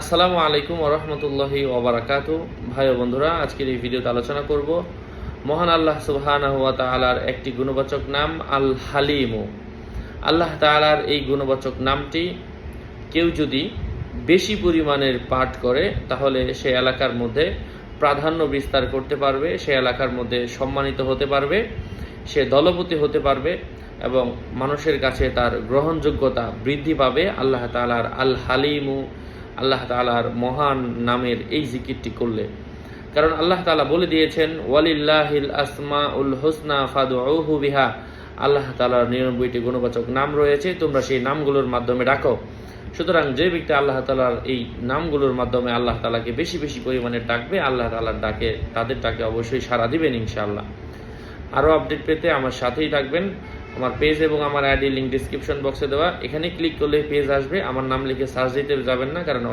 আসসালামু আলাইকুম ওয়া রাহমাতুল্লাহি ওয়া বারাকাতুহু। ভাই ও বন্ধুরা, আজকের এই ভিডিওতে আলোচনা করব মহান আল্লাহ সুবহানাহু ওয়া তাআলার একটি গুণবাচক নাম আল হালিমু। আল্লাহ তাআলার এই গুণবাচক নামটি কেউ যদি বেশি পরিমাণের পাঠ করে তাহলে সে এলাকার মধ্যে প্রাধান্য বিস্তার করতে পারবে, সে এলাকার মধ্যে সম্মানিত হতে পারবে, সে দলপতি হতে পারবে এবং মানুষের কাছে তার গ্রহণযোগ্যতা বৃদ্ধি পাবে আল্লাহ তাআলার আল হালিমু, আল্লাহ তাআলার মহান নামের এই জিকিরটি করলে। কারণ আল্লাহ তাআলা বলে দিয়েছেন, ওয়ালিল্লাহিল আসমাউল হুসনা ফাদউহু বিহা। আল্লাহ তাআলার 99টি গুণবাচক নাম রয়েছে, তোমরা সেই নামগুলোর মাধ্যমে ডাকো। সুতরাং যে ব্যক্তি আল্লাহ তাআলার এই নামগুলোর মাধ্যমে আল্লাহ তাআলাকে বেশি বেশি পরিমাণে ডাকবে, আল্লাহ তাআলার ডাকে তাদের ডাকে অবশ্যই সাড়া দিবেন ইনশাআল্লাহ। আরও আপডেট পেতে আমার সাথেই থাকবেন। আমার পেজ এবং আমার আইডি লিঙ্ক ডিসক্রিপশন বক্সে দেওয়া, এখানে ক্লিক করলে পেজ আসবে। আমার নাম লিখে সার্চ দিতে যাবেন না, কারণ